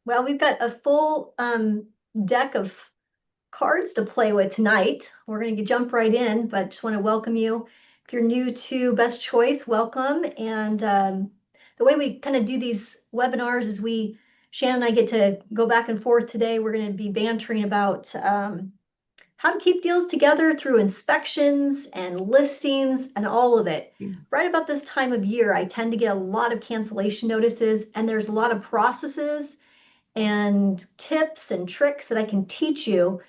Well, we've got a full deck of cards to play with tonight. We're going to jump right in, but just want to welcome you. If you're new to Best Choice, welcome. And the way we kind of do these webinars is Shannon and I get to go back and forth today. We're going to be bantering about how to keep deals together through inspections and listings and all of it. Right about this time of year, I tend to get a lot of cancellation notices, and there's a lot of processes and tips and tricks that I can teach you.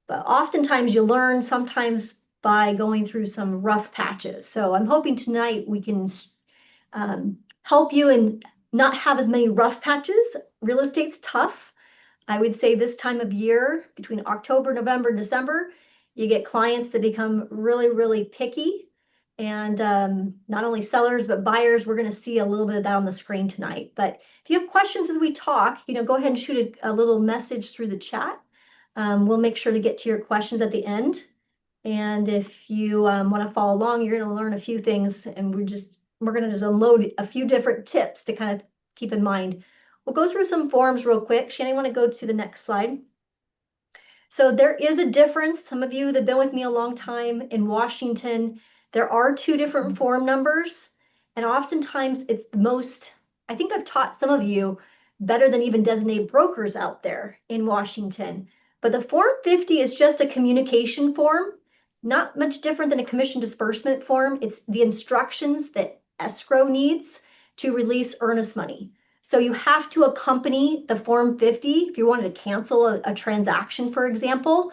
But oftentimes you learn sometimes by going through some rough patches. So I'm hoping tonight we can help you and not have as many rough patches. Real estate's tough. I would say this time of year, between October, November, December, you get clients that become really, really picky. And not only sellers, but buyers. We're going to see a little bit of that on the screen tonight. But if you have questions as we talk, go ahead and shoot a little message through the chat. We'll make sure to get to your questions at the end. And if you want to follow along, you're going to learn a few things, and we're going to just unload a few different tips to kind of keep in mind. We'll go through some forms real quick. Shannon, you want to go to the next slide? So there is a difference. Some of you that have been with me a long time in Washington, there are two different form numbers. And oftentimes it's the most, I think I've taught some of you better than even designated brokers out there in Washington. But the Form 50 is just a communication form, not much different than a commission disbursement form. It's the instructions that escrow needs to release earnest money. So you have to accompany the Form 50 if you wanted to cancel a transaction, for example.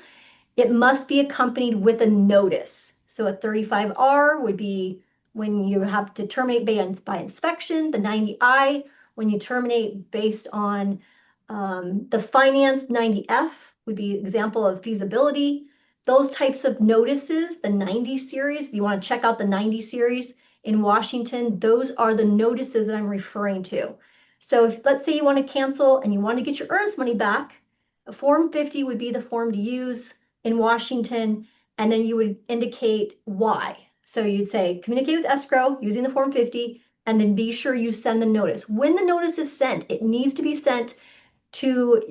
It must be accompanied with a notice. So a 35R would be when you have to terminate by inspection, the 90I when you terminate based on the finance, 90F would be example of feasibility. Those types of notices, the 90 series, if you want to check out the 90 series in Washington, those are the notices that I'm referring to. So if, let's say you want to cancel and you want to get your earnest money back, a Form 50 would be the form to use in Washington, and then you would indicate why. So you'd say, communicate with escrow using the Form 50, and then be sure you send the notice. When the notice is sent, it needs to be sent to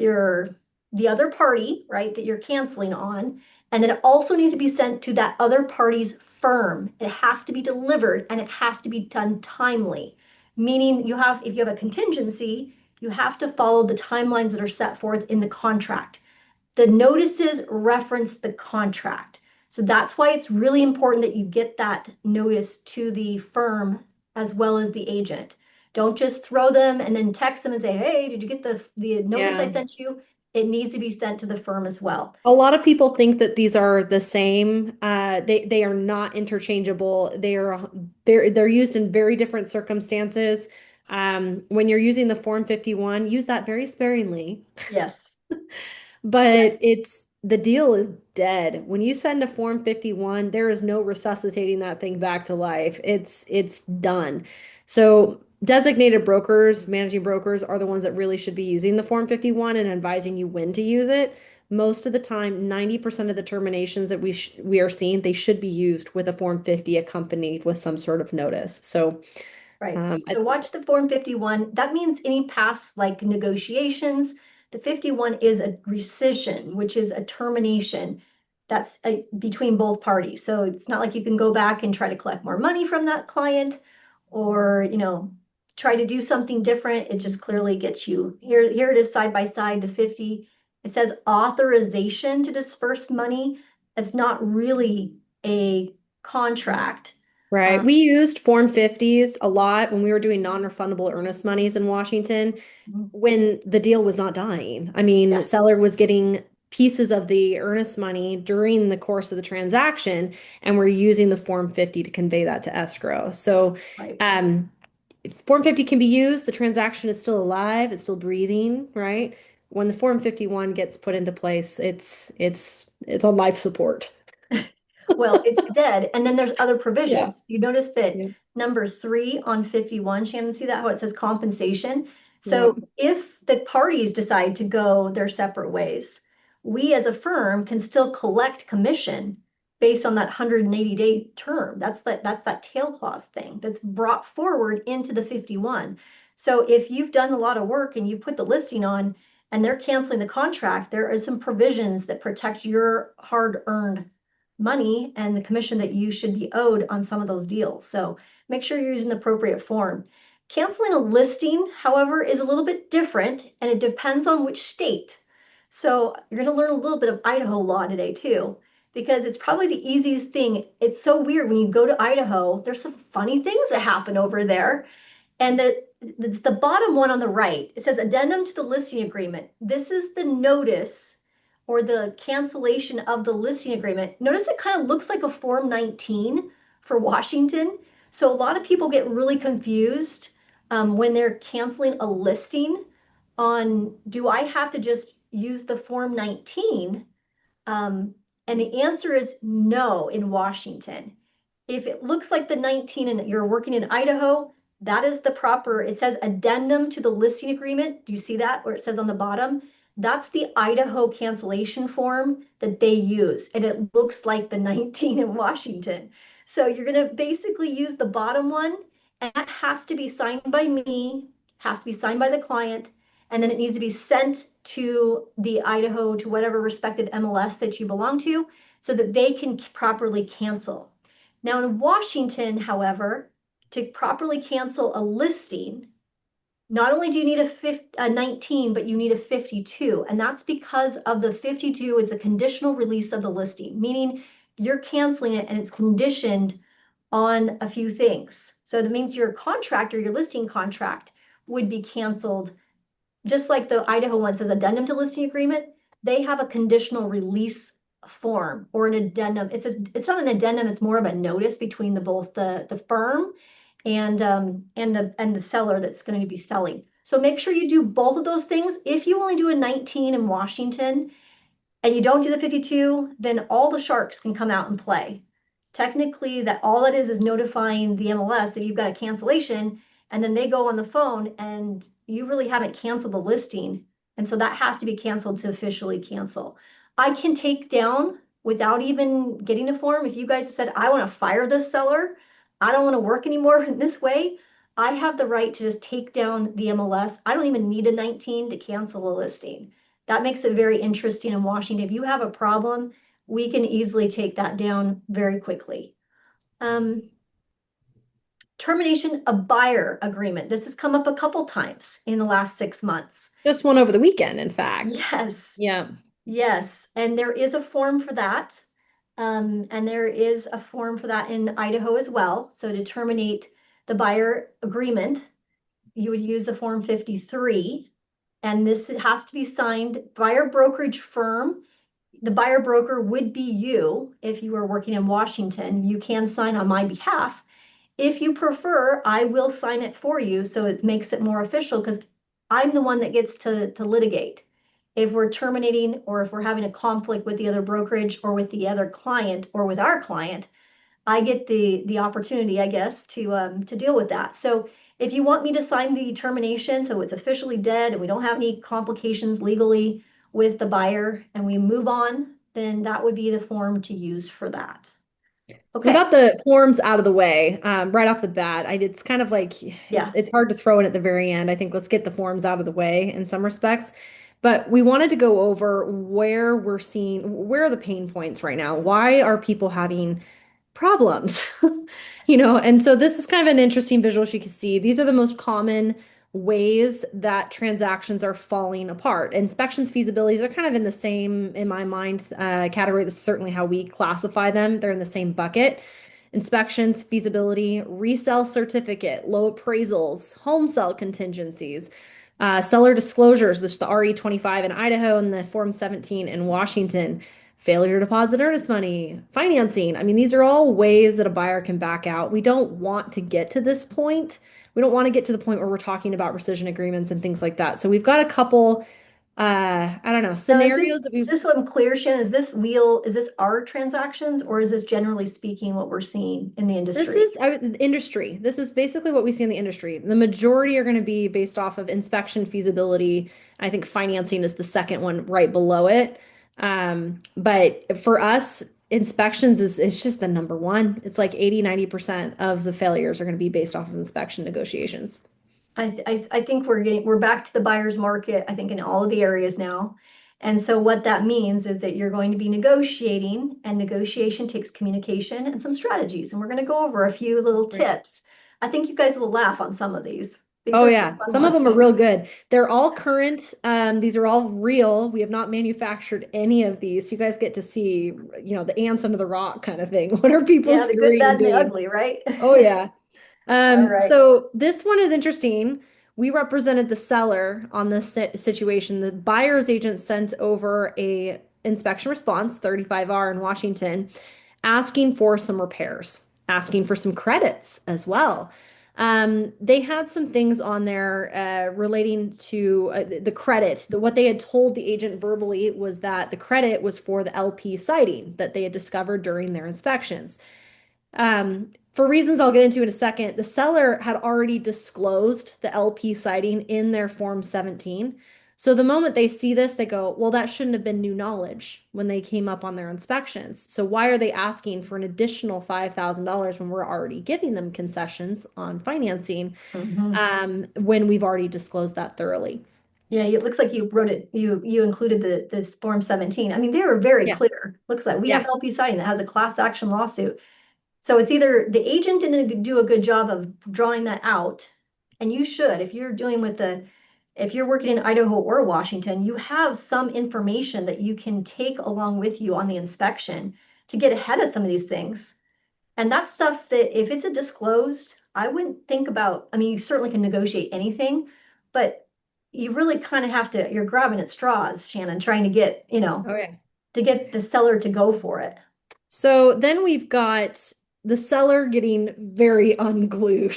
the other party, right, that you're canceling on. And then it also needs to be sent to that other party's firm. It has to be delivered and it has to be done timely. Meaning if you have a contingency, you have to follow the timelines that are set forth in the contract. The notices reference the contract. So that's why it's really important that you get that notice to the firm as well as the agent. Don't just throw them and then text them and say, hey, did you get the notice I Yeah. sent you? It needs to be sent to the firm as well. A lot of people think that these are the same. They are not interchangeable. They're used in very different circumstances. When you're using the Form 51, use that very sparingly. Yes. Yes. But the deal is dead. When you send a Form 51, there is no resuscitating that thing back to life. It's done. So designated brokers, managing brokers are the ones that really should be using the Form 51 and advising you when to use it. Most of the time, 90% of the terminations that we are seeing, they should be used with a Form 50 accompanied with some sort of notice. So Right. I, So watch the Form 51. That means any past like negotiations. The 51 is a rescission, which is a termination that's between both parties. So it's not like you can go back and try to collect more money from that client or, try to do something different. It just clearly gets you here. Here it is side by side to 50. It says authorization to disperse money. It's not really a contract. Right. We used Form 50s a lot when we were doing non-refundable earnest monies in Washington when the deal was not dying. I mean, Yeah. the seller was getting pieces of the earnest money during the course of the transaction, and we're using the Form 50 to convey that to escrow. So, Right. um, Form 50 can be used, the transaction is still alive, it's still breathing, right? When the Form 51 gets put into place, it's on life support. Well, it's dead. And then there's other Yeah. provisions. You notice that Yeah. number 3 on 51, Shannon, see that how it says compensation? Yeah. So if the parties decide to go their separate ways, we as a firm can still collect commission based on that 180-day term. That's that tail clause thing that's brought forward into the 51. So if you've done a lot of work and you put the listing on and they're canceling the contract, there are some provisions that protect your hard-earned money and the commission that you should be owed on some of those deals. So make sure you're using the appropriate form. Canceling a listing, however, is a little bit different and it depends on which state. So you're going to learn a little bit of Idaho law today too, because it's probably the easiest thing. It's so weird when you go to Idaho, there's some funny things that happen over there. And the bottom one on the right, it says addendum to the listing agreement. This is the notice or the cancellation of the listing agreement. Notice it kind of looks like a Form 19 for Washington. So a lot of people get really confused when they're canceling a listing on, do I have to just use the Form 19? Um, and the answer is no in Washington. If it looks like the 19 and you're working in Idaho, that is the proper, it says addendum to the listing agreement. Do you see that where it says on the bottom? That's the Idaho cancellation form that they use. And it looks like the 19 in Washington. So you're going to basically use the bottom one, and that has to be signed by me, has to be signed by the client, and then it needs to be sent to the Idaho, to whatever respective MLS that you belong to, so that they can properly cancel. Now in Washington, however, to properly cancel a listing, not only do you need a 19, but you need a 52. And that's because of the 52 is the conditional release of the listing, meaning you're canceling it and it's conditioned on a few things. So that means your contract or your listing contract would be canceled just like the Idaho one says addendum to listing agreement, they have a conditional release form or an addendum. It says it's not an addendum, it's more of a notice between both the firm and the seller that's going to be selling. So make sure you do both of those things. If you only do a 19 in Washington, and you don't do the 52, then all the sharks can come out and play. Technically, that all it is notifying the MLS that you've got a cancellation, and then they go on the phone and you really haven't canceled the listing. And so that has to be canceled to officially cancel. I can take down without even getting a form. If you guys said, I want to fire this seller, I don't want to work anymore in this way, I have the right to just take down the MLS. I don't even need a 19 to cancel a listing. That makes it very interesting in Washington. If you have a problem, we can easily take that down very quickly. Um, Termination of buyer agreement. This has come up a couple times in the last 6 months. Just one over the weekend, in fact. Yes, Yeah. yes. And there is a form for that. And there is a form for that in Idaho as well. So to terminate the buyer agreement, you would use the Form 53. And this has to be signed by your brokerage firm. The buyer broker would be you if you were working in Washington. You can sign on my behalf. If you prefer, I will sign it for you so it makes it more official because I'm the one that gets to litigate. If we're terminating or if we're having a conflict with the other brokerage or with the other client or with our client, I get the opportunity, I guess, to deal with that. So if you want me to sign the termination so it's officially dead and we don't have any complications legally with the buyer and we move on, then that would be the form to use for that. We Okay. got the forms out of the way right off the bat. It's kind of like Yeah. it's hard to throw in at the very end. I think let's get the forms out of the way in some respects. But we wanted to go over where are the pain points right now? Why are people having problems? And so this is kind of an interesting visual you can see. These are the most common ways that transactions are falling apart. Inspections, feasibilities are kind of in the same, in my mind, category. This is certainly how we classify them. They're in the same bucket. Inspections, feasibility, resale certificate, low appraisals, home sale contingencies, seller disclosures, this is the RE25 in Idaho and the Form 17 in Washington, failure to deposit earnest money, financing. I mean, these are all ways that a buyer can back out. We don't want to get to this point. We don't want to get to the point where we're talking about rescission agreements and things like that. So we've got a couple, I don't know, Now, scenarios that we've just so I'm clear, Shannon, is this our transactions or is this generally speaking what we're seeing in the This industry? is industry. This is basically what we see in the industry. The majority are going to be based off of inspection feasibility. I think financing is the second one right below it. But for us, inspections is just the number one. It's like 80, 90% of the failures are going to be based off of inspection negotiations. I think we're back to the buyer's market, I think in all of the areas now. And so what that means is that you're going to be negotiating, and negotiation takes communication and some strategies. And we're going to go over a few little Right. tips. I think you guys will laugh on some of these. These Oh are some yeah, fun some of them are ones. real good. They're all current. These are all real. We have not manufactured any of these. You guys get to see, the ants under the rock kind of thing. What are people Yeah, the good, screwing bad, and and the doing? ugly, right? Oh yeah. All right. So this one is interesting. We represented the seller on this situation. The buyer's agent sent over a inspection response, 35R in Washington, asking for some repairs, asking for some credits as well. They had some things on there relating to the credit. What they had told the agent verbally was that the credit was for the LP siding that they had discovered during their inspections. For reasons I'll get into in a second, the seller had already disclosed the LP siding in their Form 17. So the moment they see this, they go, well, that shouldn't have been new knowledge when they came up on their inspections. So why are they asking for an additional $5,000 when we're already giving them concessions on financing, Hmm. when we've already disclosed that thoroughly? Yeah, it looks like you wrote it, you included this Form 17. I mean, they were very Yeah. clear. Looks like we have Yeah. LP siding that has a class action lawsuit. So it's either the agent didn't do a good job of drawing that out, and you should, if you're working in Idaho or Washington, you have some information that you can take along with you on the inspection to get ahead of some of these things. And that's stuff that if it's a disclosed, I wouldn't think about. I mean, you certainly can negotiate anything, but you really kind of have to, you're grabbing at straws, Shannon, trying to get, Oh, yeah. to get the seller to go for it. So then we've got the seller getting very unglued.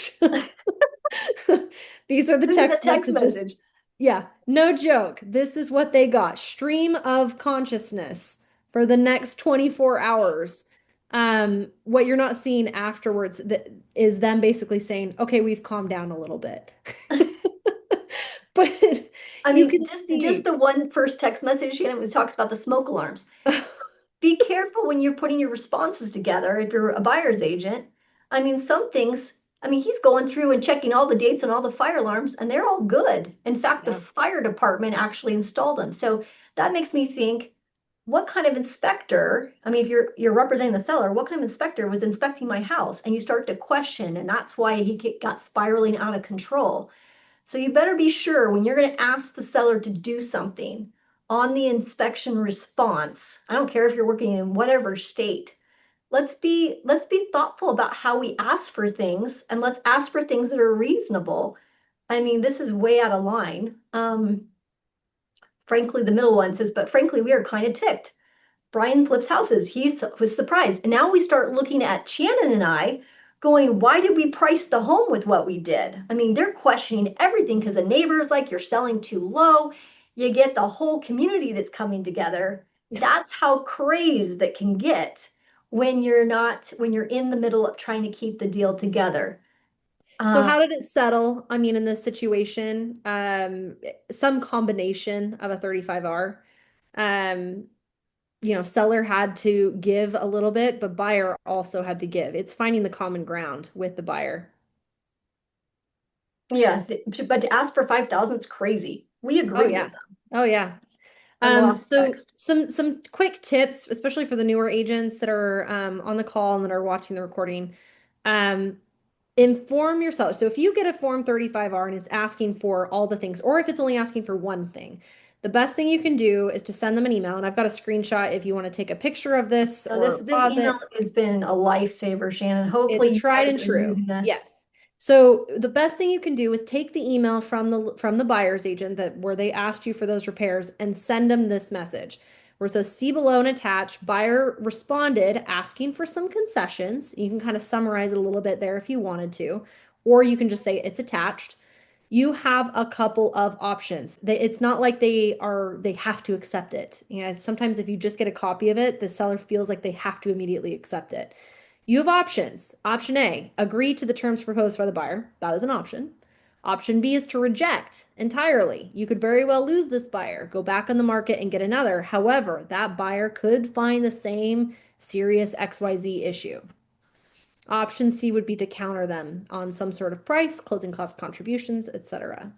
These are the Look at the text text messages. message. Yeah, no joke. This is what they got. Stream of consciousness for the next 24 hours. What you're not seeing afterwards that is them basically saying, okay, we've calmed down a little bit. But I you mean, can just see. the one first text message, Shannon, was talks about the smoke alarms. Be careful when you're putting your responses together if you're a buyer's agent. I mean, some things, I mean, he's going through and checking all the dates on all the fire alarms, and they're all good. In fact, the Yeah. fire department actually installed them. So that makes me think, what kind of inspector, I mean, if you're representing the seller, what kind of inspector was inspecting my house? And you start to question, and that's why he got spiraling out of control. So you better be sure when you're going to ask the seller to do something on the inspection response. I don't care if you're working in whatever state. Let's be thoughtful about how we ask for things, and let's ask for things that are reasonable. I mean, this is way out of line. Frankly, the middle one says, but frankly, we are kind of ticked. Brian flips houses. Was surprised. And now we start looking at Shannon and I going, why did we price the home with what we did? I mean, they're questioning everything because the neighbors like you're selling too low. You get the whole community that's coming together. That's how crazed that can get when you're in the middle of trying to keep the deal together. So Uh, how did it settle? I mean, in this situation, some combination of a 35R. Um, seller had to give a little bit, but buyer also had to give. It's finding the common ground with the buyer. yeah, but to ask for 5,000 is crazy. We Oh agreed with yeah. them. Oh yeah. I lost So text. some quick tips, especially for the newer agents that are on the call and that are watching the recording. Um, Inform yourself. So if you get a Form 35R and it's asking for all the things, or if it's only asking for one thing, the best thing you can do is to send them an email. And I've got a screenshot if you want to take a picture of this So this or this pause email it. has been a lifesaver, Shannon. It's Hopefully a you tried guys and are true. using this. Yes. So the best thing you can do is take the email from the buyer's agent that where they asked you for those repairs and send them this message where it says see below and attached. Buyer responded asking for some concessions. You can kind of summarize it a little bit there if you wanted to, or you can just say it's attached. You have a couple of options. It's not like they have to accept it. Sometimes if you just get a copy of it, the seller feels like they have to immediately accept it. You have options. Option A, agree to the terms proposed by the buyer. That is an option. Option B is to reject entirely. You could very well lose this buyer, go back on the market and get another. However, that buyer could find the same serious XYZ issue. Option C would be to counter them on some sort of price, closing cost contributions, etc.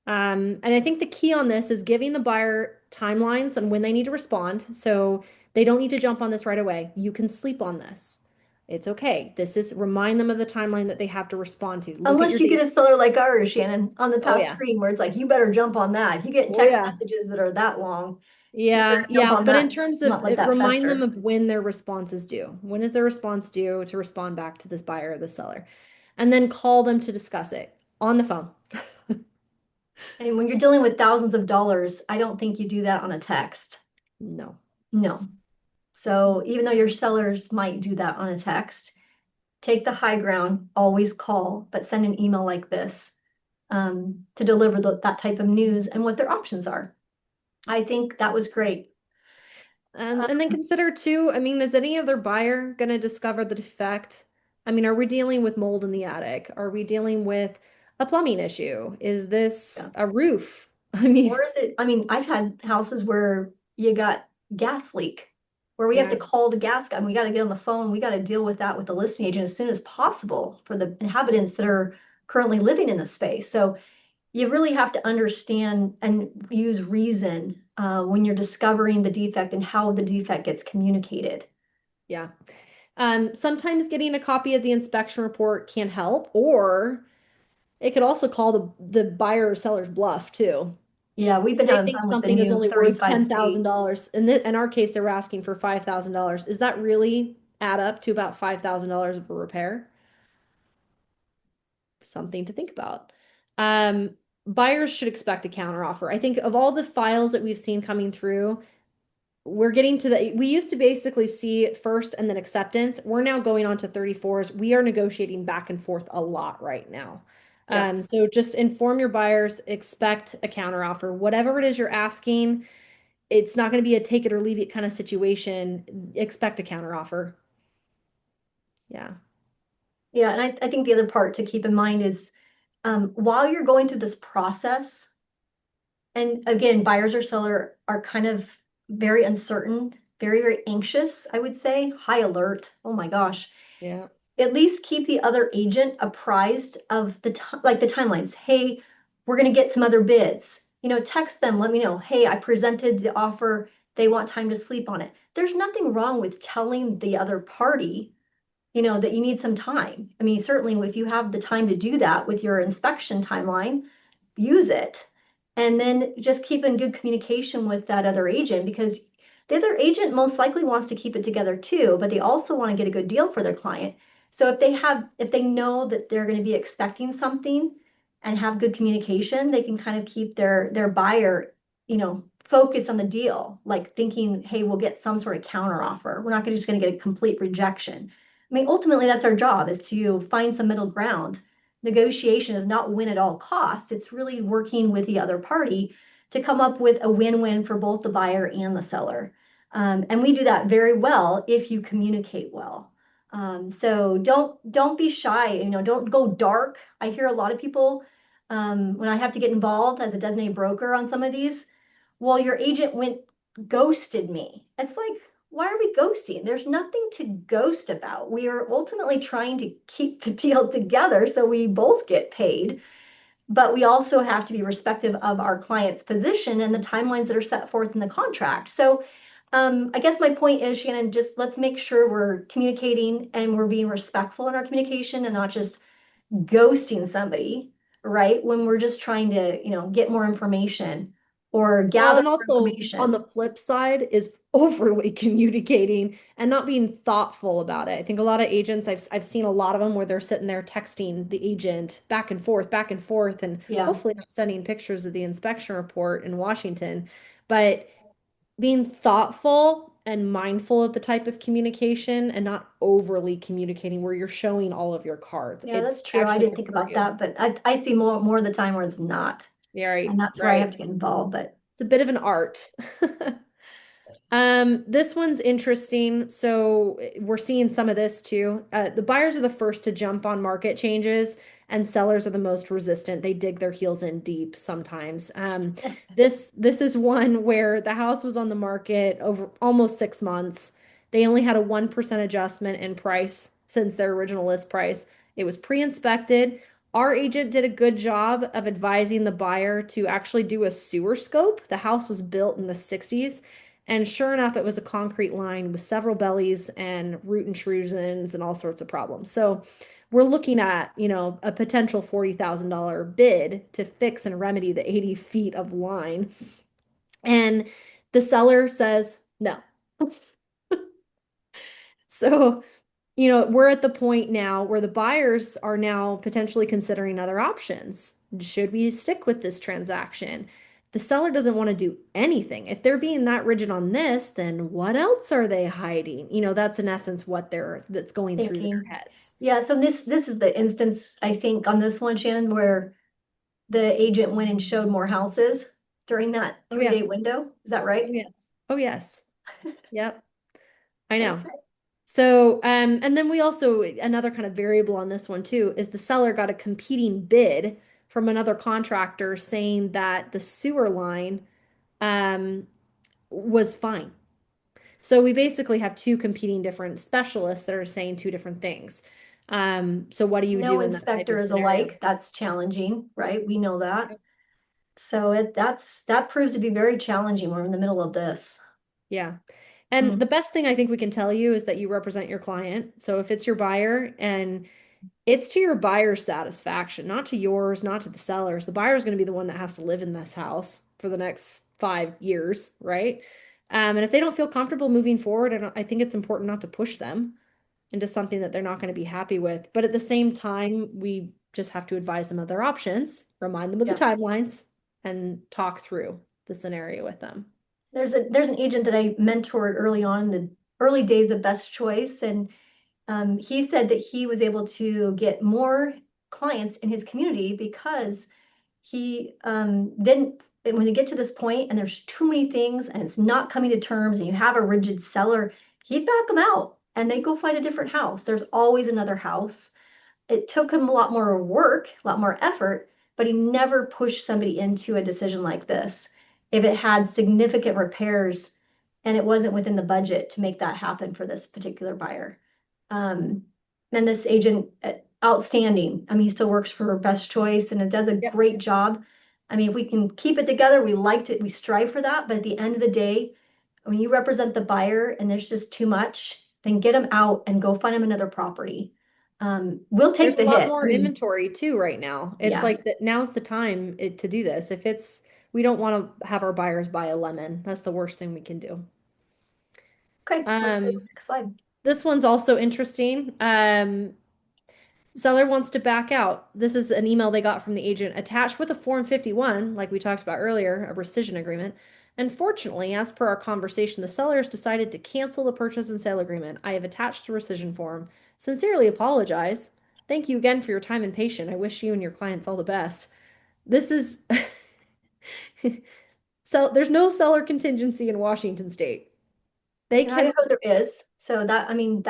And I think the key on this is giving the buyer timelines on when they need to respond. So they don't need to jump on this right away. You can sleep on this. It's okay. This is remind them of the timeline that they have to respond to. Look at Unless your you date. get a seller like ours, Shannon, on the Oh top yeah. screen where it's like, you better jump on that. If you get Oh text yeah. messages that are that long, you Yeah, better jump yeah. on But in that, terms of not let that remind them fester. of when their response is due. When is their response due to respond back to this buyer or the seller? And then call them to discuss it on the phone. And when you're dealing with thousands of dollars, I don't think you do that on a text. No. No. So even though your sellers might do that on a text, take the high ground, always call, but send an email like this to deliver that type of news and what their options are. I think that was great. And then consider too, I mean, is any other buyer going to discover the defect? I mean, are we dealing with mold in the attic? Are we dealing with a plumbing issue? Is Yeah. this a roof? I mean, Or is it, I mean, I've had houses where you got gas leak, where we have to yeah, call the gas guy and we got to get on the phone. We got to deal with that with the listing agent as soon as possible for the inhabitants that are currently living in the space. So you really have to understand and use reason when you're discovering the defect and how the defect gets communicated. yeah. Sometimes getting a copy of the inspection report can help, or it could also call the buyer or seller's bluff too. Yeah, we've been They having think fun with the something is new only worth 35C. $10,000. In our case, they were asking for $5,000. Does that really add up to about $5,000 of a repair? Something to think about. Um, Buyers should expect a counteroffer. I think of all the files that we've seen coming through, we're getting to we used to basically see first and then acceptance. We're now going on to 34s. We are negotiating back and forth a lot right now. Yeah. So just inform your buyers, expect a counteroffer. Whatever it is you're asking, it's not going to be a take it or leave it kind of situation. Expect a counteroffer. Yeah. Yeah, and I think the other part to keep in mind is while you're going through this process, and again, buyers or seller are kind of very uncertain, very, very anxious, I would say, high alert. Oh my gosh. Yeah. At least keep the other agent apprised of like the timelines. Hey, we're going to get some other bids. Text them, let me know. Hey, I presented the offer. They want time to sleep on it. There's nothing wrong with telling the other party that you need some time. I mean, certainly if you have the time to do that with your inspection timeline, use it. And then just keep in good communication with that other agent because the other agent most likely wants to keep it together too, but they also want to get a good deal for their client. So if they know that they're going to be expecting something and have good communication, they can kind of keep their buyer, focus on the deal, like thinking, hey, we'll get some sort of counter offer. We're not just going to get a complete rejection. I mean, ultimately, that's our job is to find some middle ground. Negotiation is not win at all costs. It's really working with the other party to come up with a win-win for both the buyer and the seller. And we do that very well if you communicate well. So don't be shy. Don't go dark. I hear a lot of people when I have to get involved as a designated broker on some of these. Well, your agent went ghosted me. It's like, why are we ghosting? There's nothing to ghost about. We are ultimately trying to keep the deal together so we both get paid, but we also have to be respectful of our client's position and the timelines that are set forth in the contract. So I guess my point is, Shannon, just let's make sure we're communicating and we're being respectful in our communication and not just ghosting somebody, right? When we're just trying to, get more information or Well, gather and more also on the information. flip side is overly communicating and not being thoughtful about it. I think a lot of agents, I've seen a lot of them where they're sitting there texting the agent back and forth, and Yeah. hopefully not sending pictures of the inspection report in Washington, but being thoughtful and mindful of the type of communication and not overly communicating where you're showing all of your cards. Yeah, that's It's true. I actually didn't going to think hurt about you. that, but I see more of the time where it's not. Yeah, And right, that's where I have right. to get involved. But It's a bit of an art. This one's interesting. So we're seeing some of this too. The buyers are the first to jump on market changes, and sellers are the most resistant. They dig their heels in deep sometimes. This is one where the house was on the market over almost 6 months. They only had a 1% adjustment in price since their original list price. It was pre-inspected. Our agent did a good job of advising the buyer to actually do a sewer scope. The house was built in the 60s, and sure enough, it was a concrete line with several bellies and root intrusions and all sorts of problems. So we're looking at, a potential $40,000 bid to fix and remedy the 80 feet of line. And the seller says no. So, we're at the point now where the buyers are now potentially considering other options. Should we stick with this transaction? The seller doesn't want to do anything. If they're being that rigid on this, then what else are they hiding? That's in essence what that's going through their Thinking. heads. Yeah, so this is the instance I think on this one, Shannon, where the agent went and showed more houses during that Oh yeah. 3-day window. Is that Oh right? yes. Oh yes. Yep. I know. Okay. So, and then we also, another kind of variable on this one too, is the seller got a competing bid from another contractor saying that the sewer line, um, was fine. So we basically have two competing different specialists that are saying two different things. So what do you No do in that type inspector of is scenario? alike. That's challenging, right? We know that. So that proves to be very challenging. We're in the middle of this. Yeah. And Hmm. the best thing I think we can tell you is that you represent your client. So if it's your buyer and it's to your buyer's satisfaction, not to yours, not to the seller's. The buyer is going to be the one that has to live in this house for the next 5 years, right? And if they don't feel comfortable moving forward, I think it's important not to push them into something that they're not going to be happy with. But at the same time, we just have to advise them of their options, remind them of the Yeah. timelines, and talk through the scenario with them. There's an agent that I mentored early on in the early days of Best Choice, and he said that he was able to get more clients in his community because he didn't, when they get to this point and there's too many things and it's not coming to terms and you have a rigid seller, he'd back them out and they go find a different house. There's always another house. It took him a lot more work, a lot more effort, but he never pushed somebody into a decision like this. If it had significant repairs and it wasn't within the budget to make that happen for this particular buyer. Um, and this agent, outstanding. I mean, he still works for Best Choice and it does a Yep. great job. I mean, if we can keep it together, we liked it, we strive for that. But at the end of the day, when you represent the buyer and there's just too much, then get them out and go find them another property. We'll There's take a the lot hit. I more mean, inventory too right now. It's yeah. like that now's the time to do this. If it's we don't want to have our buyers buy a lemon. That's the worst thing we can do. Okay, let's go to the Um, next slide. this one's also interesting. Seller wants to back out. This is an email they got from the agent attached with a Form 51, like we talked about earlier, a rescission agreement. Unfortunately, as per our conversation, the seller has decided to cancel the purchase and sale agreement. I have attached the rescission form. Sincerely apologize. Thank you again for your time and patience. I wish you and your clients all the best. This is so there's no seller contingency in Washington state. They In can Idaho, there is. So that, I mean,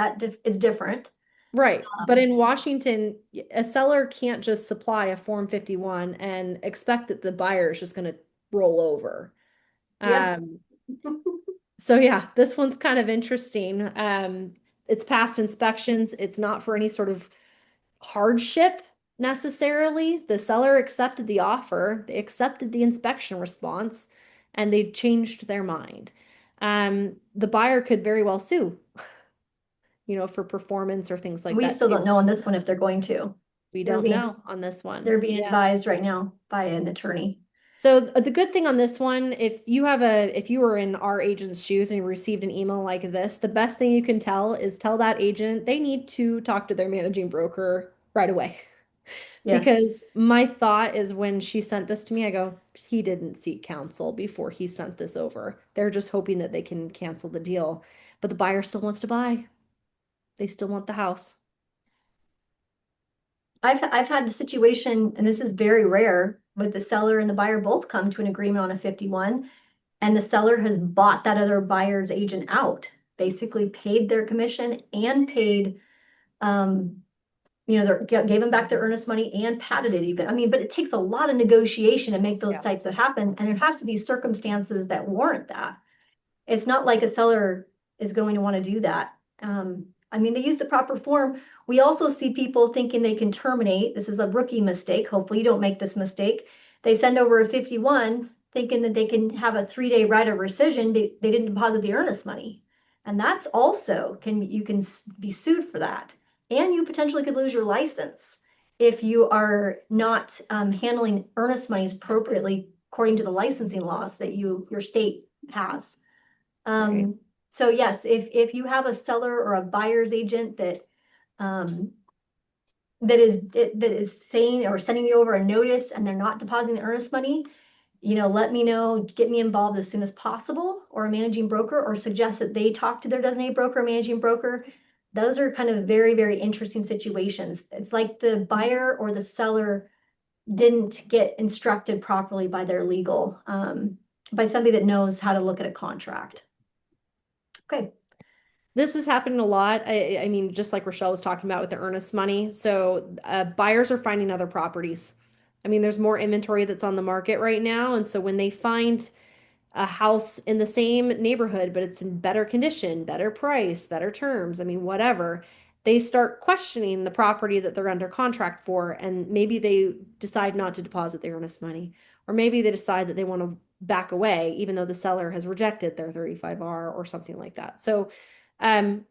is different. Right. But Um, in Washington, a seller can't just supply a Form 51 and expect that the buyer is just going to roll over. yeah, Um, so yeah, this one's kind of interesting. It's past inspections. It's not for any sort of hardship necessarily. The seller accepted the offer, they accepted the inspection response, and they changed their mind. The buyer could very well sue, for performance or things like we that still too. don't know on this one if they're going to. We They're don't being know on this one. they're being Yeah. advised right now by an attorney. So the good thing on this one, if you were in our agent's shoes and you received an email like this, the best thing you can tell that agent they need to talk to their managing broker right away. Yes. Because my thought is when she sent this to me, I go, he didn't seek counsel before he sent this over. They're just hoping that they can cancel the deal. But the buyer still wants to buy. They still want the house. I've had a situation, and this is very rare, with the seller and the buyer both come to an agreement on a 51, and the seller has bought that other buyer's agent out, basically paid their commission and paid, um, gave them back their earnest money and padded it even. I mean, but it takes a lot of negotiation to make those Yeah. types of happen, and it has to be circumstances that warrant that. It's not like a seller is going to want to do that. I mean, they use the proper form. We also see people thinking they can terminate. This is a rookie mistake. Hopefully, you don't make this mistake. They send over a 51 thinking that they can have a 3-day right of rescission. They didn't deposit the earnest money. And that's also you can be sued for that. And you potentially could lose your license if you are not handling earnest monies appropriately according to the licensing laws that your state has. Right. So yes, if you have a seller or a buyer's agent um, that is saying or sending you over a notice and they're not depositing the earnest money, let me know, get me involved as soon as possible, or a managing broker, or suggest that they talk to their designated broker or managing broker. Those are kind of very, very interesting situations. It's like the buyer or the seller didn't get instructed properly by their legal, by somebody that knows how to look at a contract. Okay. This is happening a lot. I mean, just like Rochelle was talking about with the earnest money. So buyers are finding other properties. I mean, there's more inventory that's on the market right now. And so when they find a house in the same neighborhood, but it's in better condition, better price, better terms, I mean, whatever, they start questioning the property that they're under contract for. And maybe they decide not to deposit their earnest money, or maybe they decide that they want to back away, even though the seller has rejected their 35R or something like that. So, um,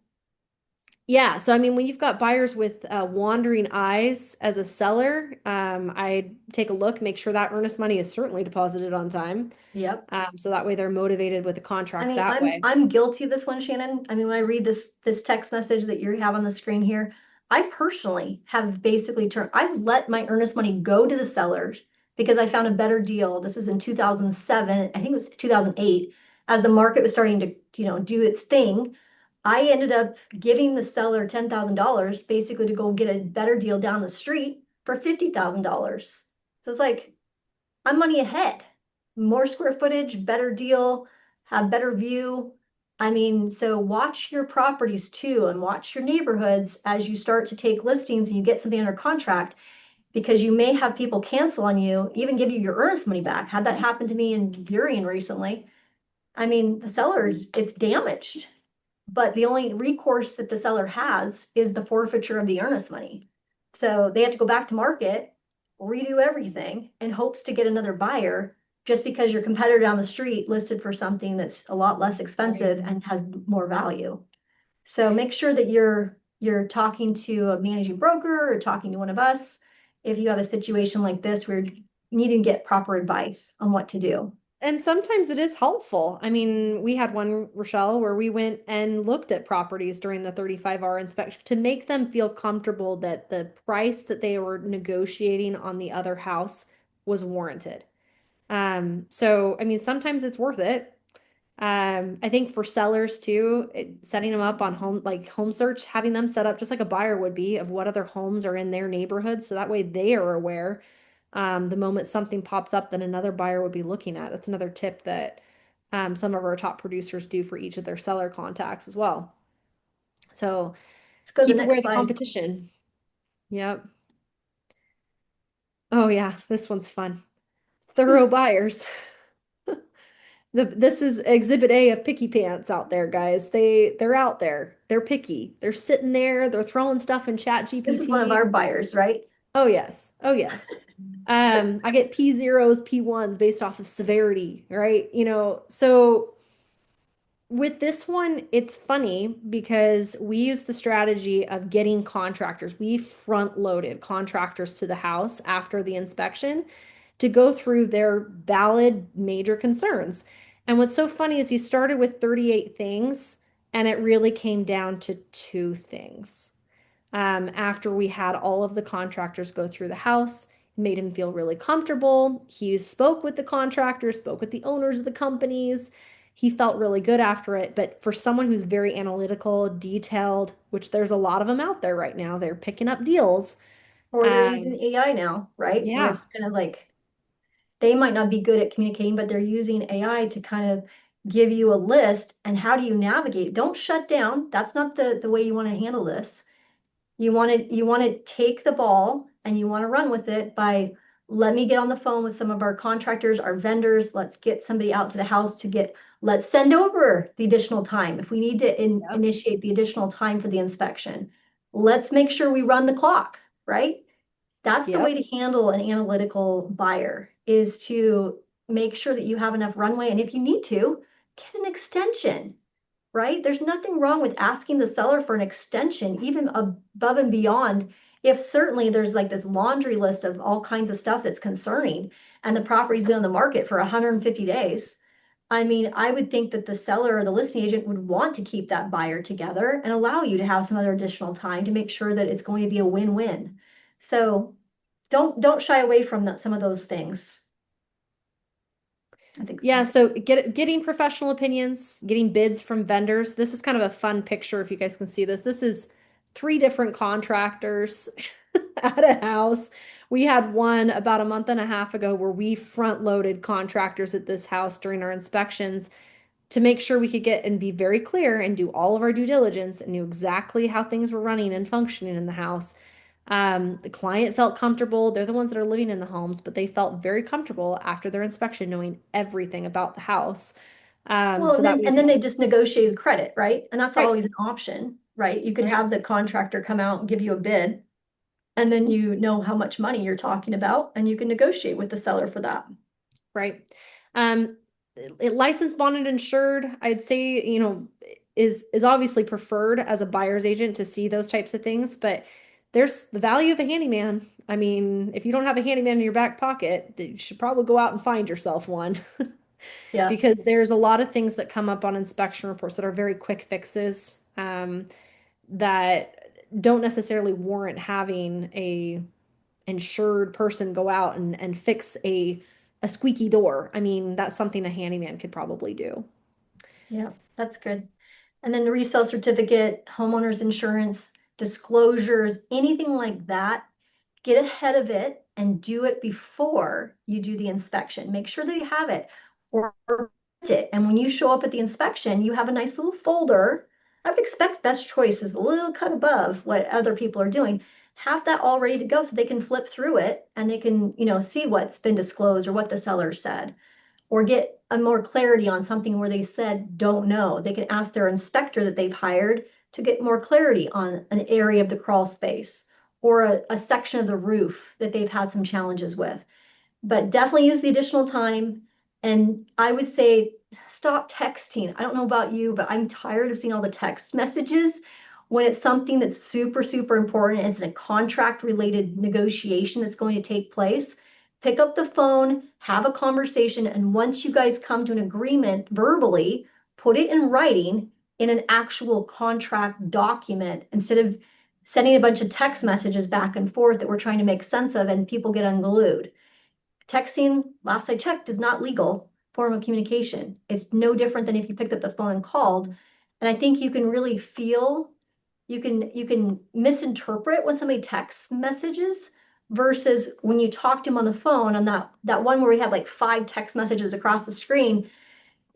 yeah, so I mean, when you've got buyers with wandering eyes as a seller, I take a look, make sure that earnest money is certainly deposited on time. Yep. So that way they're motivated with the I contract mean, that I'm way. I'm guilty of this one, Shannon. I mean, when I read this text message that you have on the screen here, I personally have basically I've let my earnest money go to the sellers because I found a better deal. This was in 2007, I think it was 2008, as the market was starting to, do its thing. I ended up giving the seller $10,000 basically to go get a better deal down the street for $50,000. So it's like I'm money ahead. More square footage, better deal, have better view. I mean, so watch your properties too and watch your neighborhoods as you start to take listings and you get something under contract, because you may have people cancel on you, even give you your earnest money back. Had that happen to me in Burien recently. I mean, the seller's, it's damaged, but the only recourse that the seller has is the forfeiture of the earnest money. So they have to go back to market, redo everything in hopes to get another buyer, just because your competitor down the street listed for something that's a lot less Right. expensive and has more value. So make sure that you're talking to a managing broker or talking to one of us if you have a situation like this where you need to get proper advice on what to do. And sometimes it is helpful. I mean, we had one, Rochelle, where we went and looked at properties during the 35R inspection to make them feel comfortable that the price that they were negotiating on the other house was warranted. So I mean, sometimes it's worth it. I think for sellers too, setting them up on home search, having them set up just like a buyer would be of what other homes are in their neighborhood. So that way they are aware. The moment something pops up that another buyer would be looking at. That's another tip that some of our top producers do for each of their seller contacts as well. So Let's go to the keep aware next of the slide. competition. Yep. Oh yeah, this one's fun. Thorough buyers. This is exhibit A of picky pants out there, guys. They're out there. They're picky. They're sitting there. They're throwing stuff in Chat This is one of GPT. our buyers, right? Oh yes. Oh yes. I get P0s, P1s based off of severity, right? So with this one, it's funny because we use the strategy of getting contractors. We front loaded contractors to the house after the inspection to go through their valid major concerns. And what's so funny is he started with 38 things and it really came down to two things. After we had all of the contractors go through the house, it made him feel really comfortable. He spoke with the contractors, spoke with the owners of the companies. He felt really good after it. But for someone who's very analytical, detailed, which there's a lot of them out there right now, they're picking up deals. Or they're using Um, AI now, right? Where yeah, it's kind of like they might not be good at communicating, but they're using AI to kind of give you a list. And how do you navigate? Don't shut down. That's not the way you want to handle this. You want to take the ball and you want to run with it by let me get on the phone with some of our contractors, our vendors. Let's get somebody out to the house let's send over the additional time. If we need to Yep. initiate the additional time for the inspection, let's make sure we run the clock, right? That's the way Yep. to handle an analytical buyer is to make sure that you have enough runway. And if you need to, get an extension, right? There's nothing wrong with asking the seller for an extension, even above and beyond. If certainly there's like this laundry list of all kinds of stuff that's concerning and the property's been on the market for 150 days, I mean, I would think that the seller or the listing agent would want to keep that buyer together and allow you to have some other additional time to make sure that it's going to be a win-win. So don't shy away from some of those things. I think Yeah, so getting professional opinions, getting bids from vendors. This is kind of a fun picture if you guys can see this. This is three different contractors at a house. We had one about a month and a half ago where we front loaded contractors at this house during our inspections to make sure we could get and be very clear and do all of our due diligence and knew exactly how things were running and functioning in the house. The client felt comfortable. They're the ones that are living in the homes, but they felt very comfortable after their inspection, knowing everything about the house. well, So and that then we, and then they just negotiated credit, right? And that's right, always an option, right? You could right, have the contractor come out and give you a bid, and then you know how much money you're talking about, and you can negotiate with the seller for that. right. Um, licensed, bonded, insured, I'd say, is obviously preferred as a buyer's agent to see those types of things, but there's the value of a handyman. I mean, if you don't have a handyman in your back pocket, you should probably go out and find yourself one. Yeah, Because there's a lot of things that come up on inspection reports that are very quick fixes, that don't necessarily warrant having a insured person go out and fix a squeaky door. I mean, that's something a handyman could probably do. yeah, that's good. And then the resale certificate, homeowner's insurance, disclosures, anything like that, get ahead of it and do it before you do the inspection. Make sure that you have it or print it. And when you show up at the inspection, you have a nice little folder. I would expect best choice is a little cut above what other people are doing. Have that all ready to go so they can flip through it and they can, see what's been disclosed or what the seller said or get a more clarity on something where they said don't know. They can ask their inspector that they've hired to get more clarity on an area of the crawl space or a section of the roof that they've had some challenges with. But definitely use the additional time. And I would say stop texting. I don't know about you, but I'm tired of seeing all the text messages when it's something that's super, super important. It's a contract related negotiation that's going to take place. Pick up the phone, have a conversation, and once you guys come to an agreement verbally, put it in writing in an actual contract document instead of sending a bunch of text messages back and forth that we're trying to make sense of and people get unglued. Texting, last I checked, is not legal form of communication. It's no different than if you picked up the phone and called. And I think you can really feel, you can misinterpret when somebody texts messages versus when you talk to them on the phone on that one where we had like 5 text messages across the screen.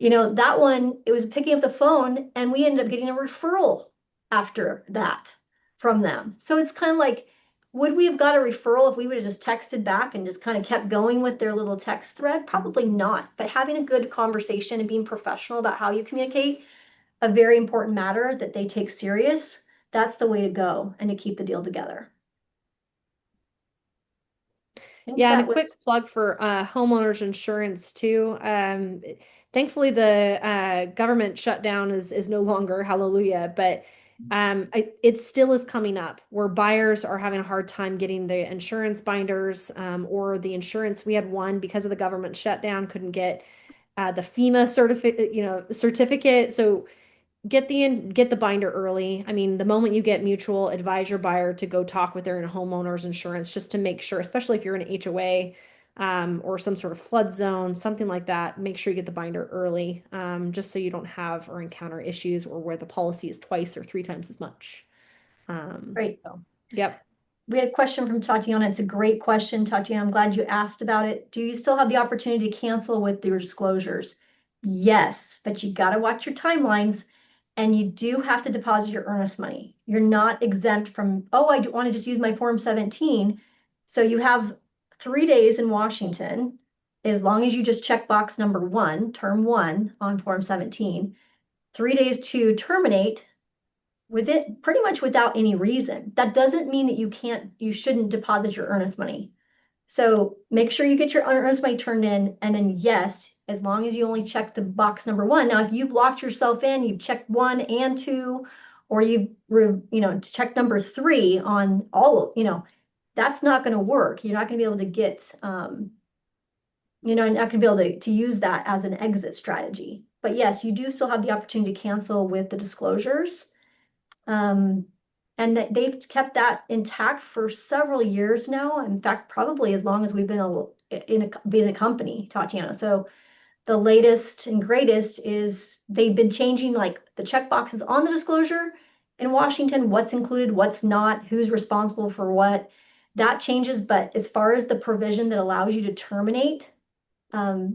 That one, it was picking up the phone and we ended up getting a referral after that from them. So it's kind of like, would we have got a referral if we would have just texted back and just kind of kept going with their little text thread? Probably not. But having a good conversation and being professional about how you communicate, a very important matter that they take serious, that's the way to go and to keep the deal together. I think Yeah, and a that quick was plug for homeowners insurance too. Thankfully, the government shutdown is no longer, hallelujah, but it still is coming up where buyers are having a hard time getting the insurance binders, or the insurance. We had one because of the government shutdown, couldn't get the FEMA certificate. So get the binder early. I mean, the moment you get mutual, advise your buyer to go talk with their homeowner's insurance just to make sure, especially if you're in an HOA, or some sort of flood zone, something like that. Make sure you get the binder early, just so you don't have or encounter issues or where the policy is twice or three times as much. great. So, yep. We had a question from Tatiana. It's a great question, Tatiana. I'm glad you asked about it. Do you still have the opportunity to cancel with your disclosures? Yes, but you got to watch your timelines and you do have to deposit your earnest money. You're not exempt from, oh, I want to just use my Form 17. So you have 3 days in Washington, as long as you just check box number one, term one on Form 17, 3 days to terminate with it pretty much without any reason. That doesn't mean that you shouldn't deposit your earnest money. So make sure you get your earnest money turned in, and then yes, as long as you only check the box number one. Now, if you've locked yourself in, you've checked one and two, or checked number three on all, that's not going to work. You're not going to be able to get, not going to be able to use that as an exit strategy. But yes, you do still have the opportunity to cancel with the disclosures. Um, and that they've kept that intact for several years now. In fact, probably as long as we've been a company, Tatiana. So the latest and greatest is they've been changing like the check boxes on the disclosure in Washington, what's included, what's not, who's responsible for what. That changes, but as far as the provision that allows you to terminate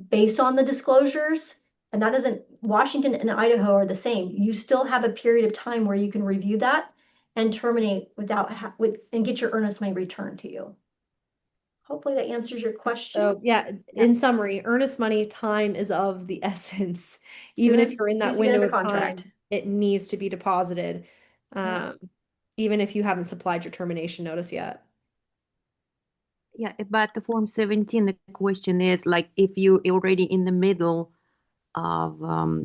based on the disclosures, and that doesn't, Washington and Idaho are the same. You still have a period of time where you can review that and terminate and get your earnest money returned to you. Hopefully that answers your question. So yeah, Yeah. in summary, earnest money time is of the essence. Soon Even if as, you're in soon that as you get window under of contract. time, it needs to be deposited. Yeah. Um, even if you haven't supplied your termination notice yet. Yeah, about the Form 17, the question is like if you already in the middle of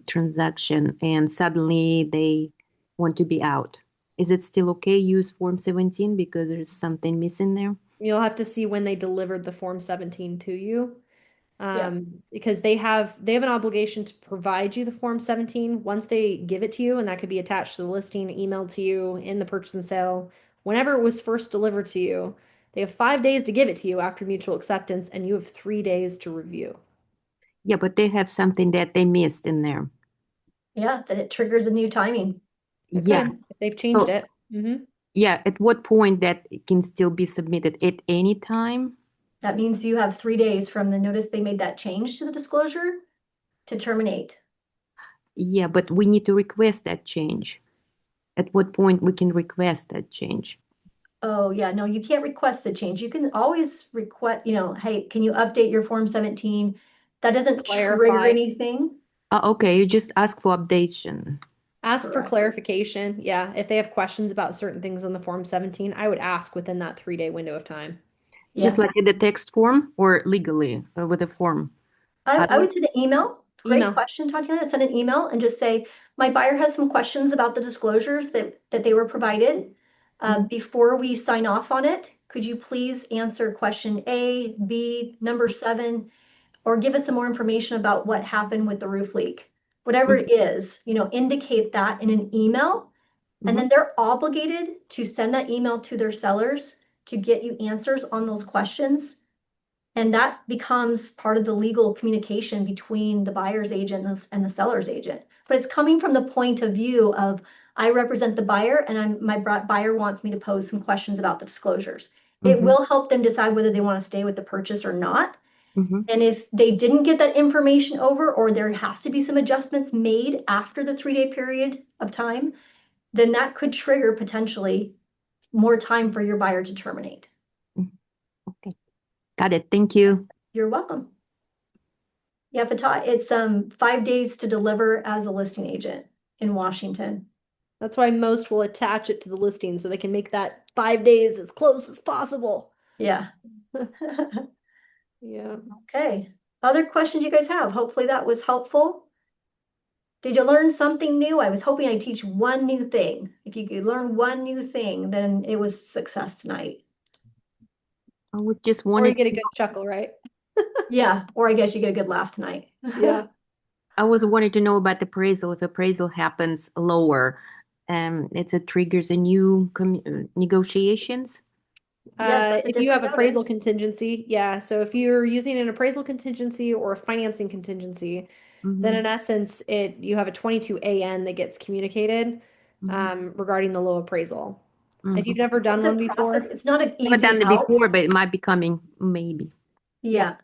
transaction and suddenly they want to be out, is it still okay use Form 17 because there's something missing there? You'll have to see when they delivered the Form 17 to you. Yeah. Because they have an obligation to provide you the Form 17 once they give it to you, and that could be attached to the listing, emailed to you in the purchase and sale, whenever it was first delivered to you. They have 5 days to give it to you after mutual acceptance, and you have 3 days to review. Yeah, but they have something that they missed in there. Yeah. That it triggers a new timing. It Yeah. could, if they've changed So, it. yeah, at what point that it can still be submitted at any time? That means you have 3 days from the notice they made that change to the disclosure to terminate. Yeah, but we need to request that change. At what point we can request that change? Oh, yeah, no, you can't request the change. You can always request, hey, can you update your Form 17? That doesn't trigger Clarify. anything. Okay, you just ask for updation. Ask for Correct. clarification. Yeah, if they have questions about certain things on the Form 17, I would ask within that 3-day window of time. Just Yeah. like in the text form or legally with the form? I, How I do would send an email. Great Email. question, Tatiana. Send an email and just say, my buyer has some questions about the disclosures that they were provided. Mhm. Before we sign off on it, could you please answer question A, B, number 7, or give us some more information about what happened with the roof leak? Whatever Mhm. it is, indicate that in an email, and then Mhm. they're obligated to send that email to their sellers to get you answers on those questions. And that becomes part of the legal communication between the buyer's agent and the seller's agent. But it's coming from the point of view of, I represent the buyer and my buyer wants me to pose some questions about the disclosures. It Mhm. will help them decide whether they want to stay with the purchase or not. Mhm. And if they didn't get that information over, or there has to be some adjustments made after the 3-day period of time, then that could trigger potentially more time for your buyer to terminate. Mhm. Okay, got it. Thank you. You're welcome. Yeah, it's 5 days to deliver as a listing agent in Washington. That's why most will attach it to the listing so they can make that 5 days as close as possible. Yeah. Yeah. Okay. Other questions you guys have? Hopefully that was helpful. Did you learn something new? I was hoping I'd teach one new thing. If you could learn one new thing, then it was success tonight. I was just Or you wanted get a good chuckle, right? Yeah, or I guess you get a good laugh tonight. Yeah. I was wanting to know about the appraisal. If appraisal happens lower, it's a triggers a new negotiations. Yes, that's a If you have different appraisal notice. contingency, yeah. So if you're using an appraisal contingency or a financing contingency, then Mm-hmm. in essence, you have a 22 AN that gets communicated Mm-hmm. regarding the low appraisal. If Mm-hmm. you've never done It's a one process. before, It's not an Never easy done it out. before, but it might be coming maybe. yeah, Yeah.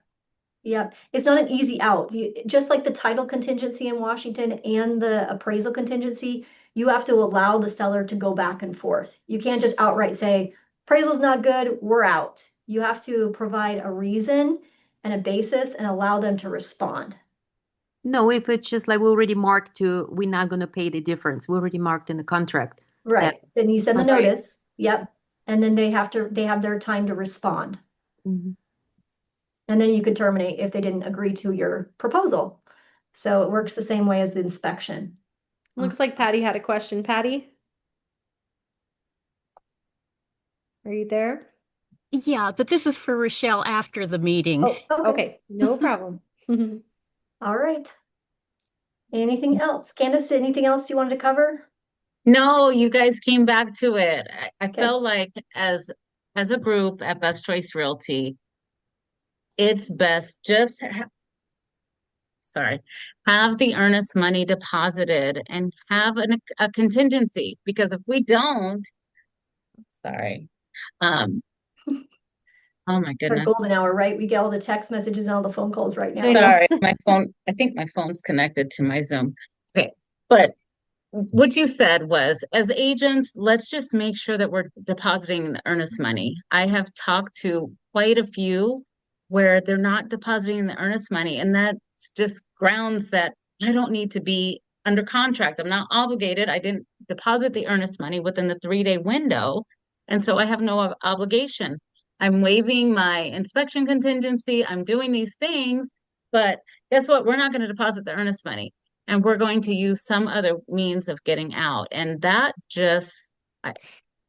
Yeah, it's not an easy out. Just like the title contingency in Washington and the appraisal contingency, you have to allow the seller to go back and forth. You can't just outright say, appraisal's not good, we're out. You have to provide a reason and a basis and allow them to respond. No, if it's just like we already marked we're not going to pay the difference. We already marked in the contract that. Right. Then you send the Right. notice. Yep. And then they have their time to respond. Mhm. And then you could terminate if they didn't agree to your proposal. So it works the same way as the inspection. Looks like Patty had a question. Patty, are you there? Yeah, but this is for Rochelle after the meeting. Oh, okay. Okay, no problem. All right. Anything else? Candace, anything else you wanted to cover? No, you guys came back to it. I Okay. felt like as a group at Best Choice Realty, it's best just sorry, have the earnest money deposited and have a contingency because if we don't, sorry, um, oh my Our goodness, golden hour, right? We get all the text messages and all the phone calls right I now. know. sorry, my phone, I think my phone's connected to my Zoom. Okay, but what you said was, as agents, let's just make sure that we're depositing the earnest money. I have talked to quite a few where they're not depositing the earnest money, and that's just grounds that I don't need to be under contract. I'm not obligated. I didn't deposit the earnest money within the 3-day window, and so I have no obligation. I'm waiving my inspection contingency. I'm doing these things, but guess what? We're not going to deposit the earnest money and we're going to use some other means of getting out. And that just, I,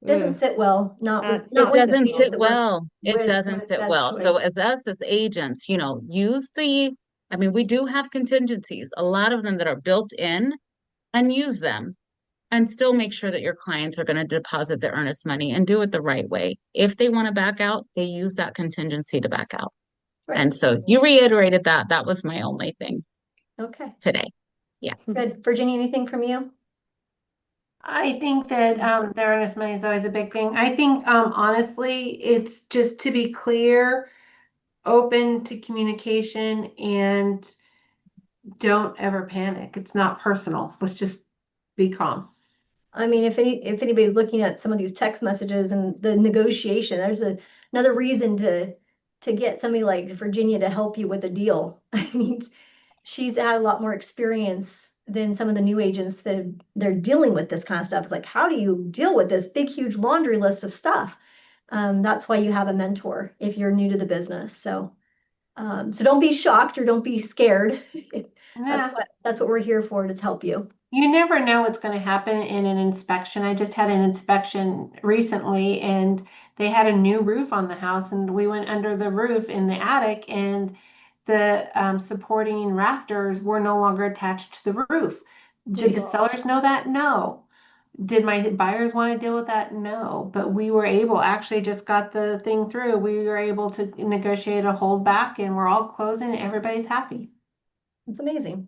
Doesn't Ugh, sit well, not with that's it not with not the doesn't agents sit that work well. It doesn't with sit Best well. So Choice. as us as agents, use I mean, we do have contingencies, a lot of them that are built in and use them and still make sure that your clients are going to deposit their earnest money and do it the right way. If they want to back out, they use that contingency to back out. Right. And so you reiterated that. That was my only thing Okay. today. Yeah. Good. Virginia, anything from you? I think that the earnest money is always a big thing. I think honestly, it's just to be clear, open to communication, and don't ever panic. It's not personal. Let's just be calm. I mean, if anybody's looking at some of these text messages and the negotiation, there's another reason to get somebody like Virginia to help you with a deal. I mean, she's had a lot more experience than some of the new agents that they're dealing with this kind of stuff. It's like, how do you deal with this big, huge laundry list of stuff? That's why you have a mentor if you're new to the business. So don't be shocked or don't be scared. Yeah. That's what we're here for, to help you. You never know what's going to happen in an inspection. I just had an inspection recently and they had a new roof on the house and we went under the roof in the attic and the supporting rafters were no longer attached to the roof. Did the Jeez. sellers know that? No. Did my buyers want to deal with that? No. But we were able, actually just got the thing through. We were able to negotiate a holdback and we're all closing and everybody's happy. It's amazing.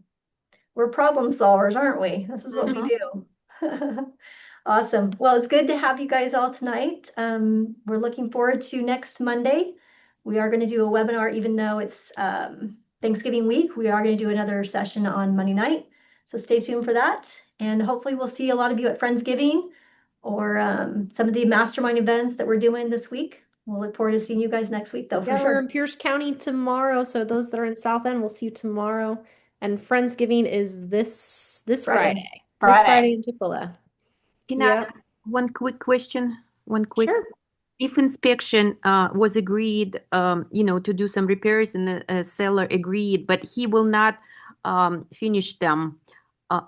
We're problem solvers, aren't we? This is what we do. Awesome. Well, it's good to have you guys all tonight. We're looking forward to next Monday. We are going to do a webinar, even though it's Thanksgiving week. We are going to do another session on Monday night. So stay tuned for that. And hopefully we'll see a lot of you at Friendsgiving or some of the mastermind events that we're doing this week. We'll look forward to seeing you guys next week, though, for Yeah, we're sure. in Pierce County tomorrow, so those that are in South End, we'll see you tomorrow. And Friendsgiving is this Friday. This Friday in Tupelo. Can I Yeah, ask one quick question? One quick. sure. If inspection was agreed, to do some repairs and the seller agreed, but he will not finish them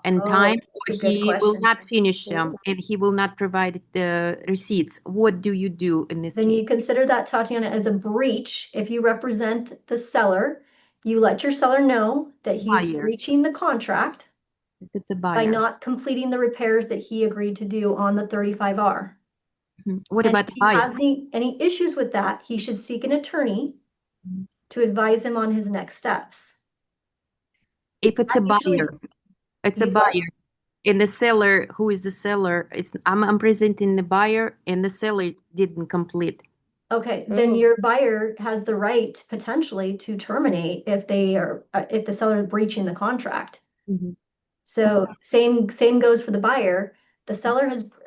in Oh, time, that's or a good he will question. not finish them and he will not provide the receipts, what do you do in this Then case? you consider that, Tatiana, as a breach. If you represent the seller, you let your seller know that he's Buyer, breaching the contract if it's a by buyer. not completing the repairs that he agreed to do on the 35R. What And about if the he buyer? has any issues with that, he should seek an attorney Mhm. to advise him on his next steps. If it's a That usually, buyer, it's a he's what? buyer. And the seller, who is the seller? I'm presenting the buyer, and the seller didn't complete. Okay, then Oh. your buyer has the right potentially to terminate if if the seller is breaching the contract. Mhm. So same goes for the buyer.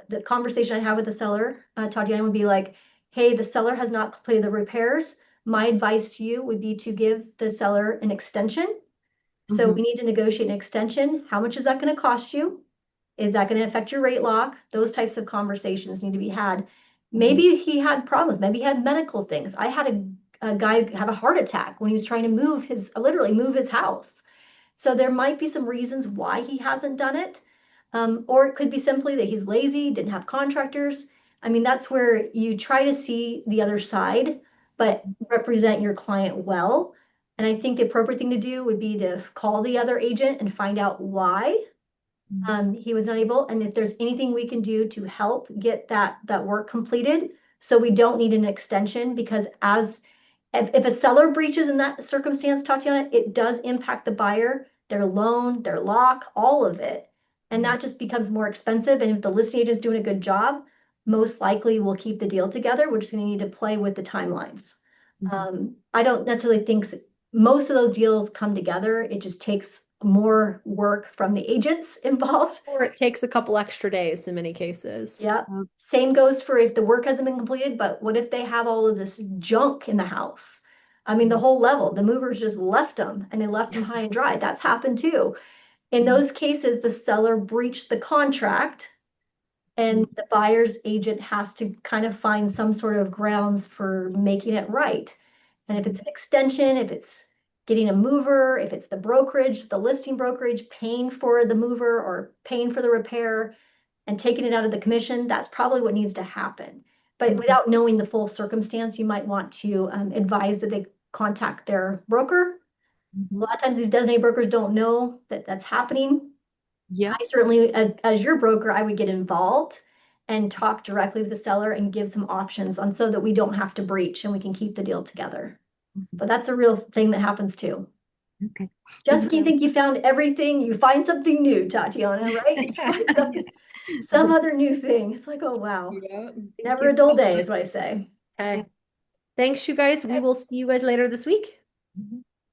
The conversation I have with the seller, Tatiana, would be like, hey, the seller has not completed the repairs, my advice to you would be to give the seller an extension. So Mhm. we need to negotiate an extension. How much is that going to cost you? Is that going to affect your rate lock? Those types of conversations need to be had. Maybe he had problems. Maybe he had medical things. I had a guy have a heart attack when he was trying to literally move his house. So there might be some reasons why he hasn't done it. Or it could be simply that he's lazy, didn't have contractors. I mean, that's where you try to see the other side, but represent your client well. And I think the appropriate thing to do would be to call the other agent and find out why he was not able, and if there's anything we can do to help get that work completed, so we don't need an extension, because if a seller breaches in that circumstance, Tatiana, it does impact the buyer, their loan, their lock, all of it. And that just becomes more expensive. And if the listing agent is doing a good job, most likely we'll keep the deal together. We're just going to need to play with the timelines. I don't necessarily think most of those deals come together. It just takes more work from the agents involved. Or it takes a couple extra days in many cases. Yeah. Same goes for if the work hasn't been completed, but what if they have all of this junk in the house? I mean, the whole level, the movers just left them and they left them high and dry. That's happened too. In those cases, the seller breached the contract and the buyer's agent has to kind of find some sort of grounds for making it right. And if it's an extension, if it's getting a mover, if it's the brokerage, the listing brokerage paying for the mover or paying for the repair and taking it out of the commission, that's probably what needs to happen. But without knowing the full circumstance, you might want to advise that they contact their broker. A lot of times these designated brokers don't know that that's happening. Yeah. I certainly, as your broker, I would get involved and talk directly with the seller and give some options on so that we don't have to breach and we can keep the deal together. But that's a real thing that happens too. Okay. Just when you think you found everything, you find something new, Tatiana, right? You find some other new thing. It's like, oh wow. Yeah. Never a dull day is what I say. Okay. Thanks, you guys. We will see you guys later this week. Mhm.